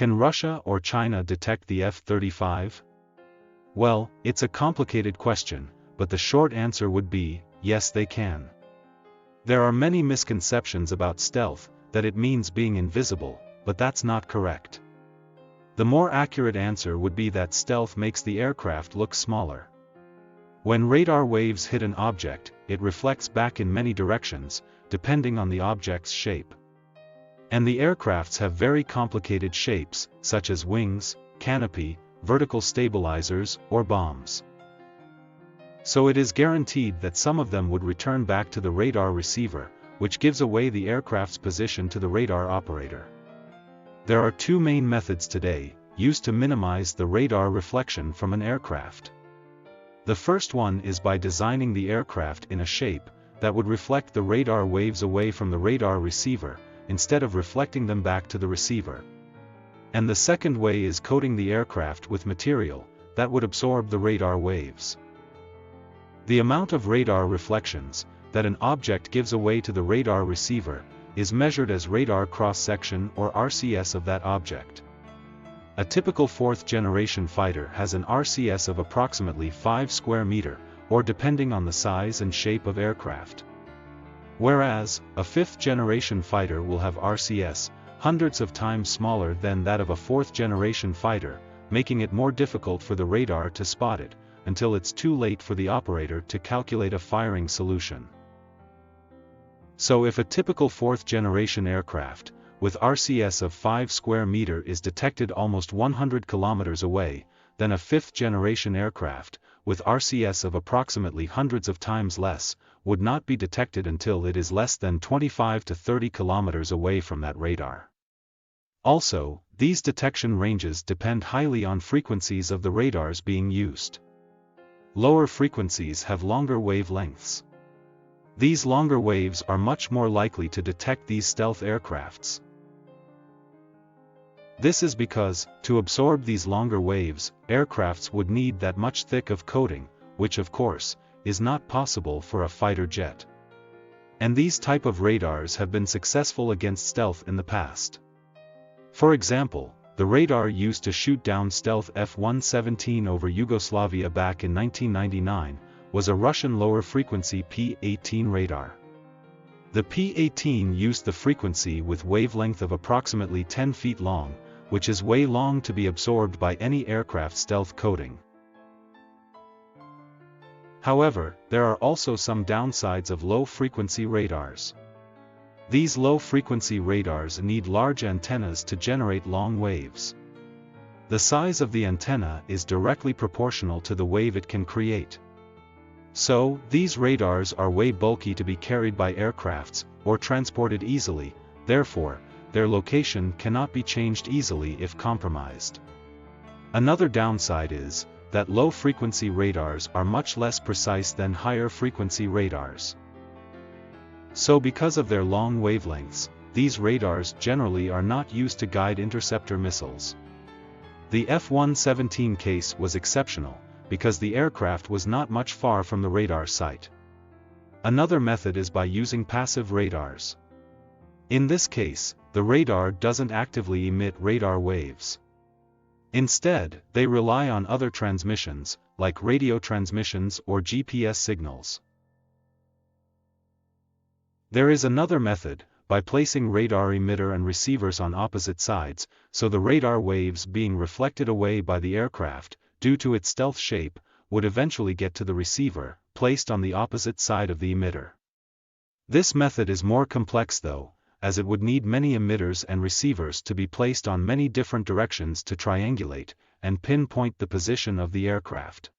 Can Russia or China detect the F-35? Well, it's a complicated question, but the short answer would be, yes they can. There are many misconceptions about stealth, that it means being invisible, but that's not correct. The more accurate answer would be that stealth makes the aircraft look smaller. When radar waves hit an object, it reflects back in many directions, depending on the object's shape. And the aircrafts have very complicated shapes, such as wings, canopy, vertical stabilizers, or bombs. So it is guaranteed that some of them would return back to the radar receiver, which gives away the aircraft's position to the radar operator. There are two main methods today, used to minimize the radar reflection from an aircraft. The first one is by designing the aircraft in a shape that would reflect the radar waves away from the radar receiver, instead of reflecting them back to the receiver. And the second way is coating the aircraft with material that would absorb the radar waves. The amount of radar reflections that an object gives away to the radar receiver is measured as radar cross-section or RCS of that object. A typical fourth-generation fighter has an RCS of approximately 5 square meter, or depending on the size and shape of aircraft. Whereas, a fifth-generation fighter will have RCS hundreds of times smaller than that of a fourth-generation fighter, making it more difficult for the radar to spot it, until it's too late for the operator to calculate a firing solution. So if a typical fourth-generation aircraft, with RCS of 5 square meter is detected almost 100 kilometers away, then a fifth-generation aircraft, with RCS of approximately hundreds of times less, would not be detected until it is less than 25 to 30 kilometers away from that radar. Also, these detection ranges depend highly on frequencies of the radars being used. Lower frequencies have longer wavelengths. These longer waves are much more likely to detect these stealth aircrafts. This is because, to absorb these longer waves, aircrafts would need that much thick of coating, which of course, is not possible for a fighter jet. And these type of radars have been successful against stealth in the past. For example, the radar used to shoot down stealth F-117 over Yugoslavia back in 1999, was a Russian lower-frequency P-18 radar. The P-18 used the frequency with wavelength of approximately 10 feet long, which is way long to be absorbed by any aircraft stealth coating. However, there are also some downsides of low-frequency radars. These low-frequency radars need large antennas to generate long waves. The size of the antenna is directly proportional to the wave it can create. So, these radars are way bulky to be carried by aircrafts, or transported easily, therefore, their location cannot be changed easily if compromised. Another downside is that low-frequency radars are much less precise than higher-frequency radars. So because of their long wavelengths, these radars generally are not used to guide interceptor missiles. The F-117 case was exceptional, because the aircraft was not much far from the radar site. Another method is by using passive radars. In this case, the radar doesn't actively emit radar waves. Instead, they rely on other transmissions, like radio transmissions or GPS signals. There is another method, by placing radar emitter and receivers on opposite sides, so the radar waves being reflected away by the aircraft, due to its stealth shape, would eventually get to the receiver, placed on the opposite side of the emitter. This method is more complex though, as it would need many emitters and receivers to be placed on many different directions to triangulate and pinpoint the position of the aircraft.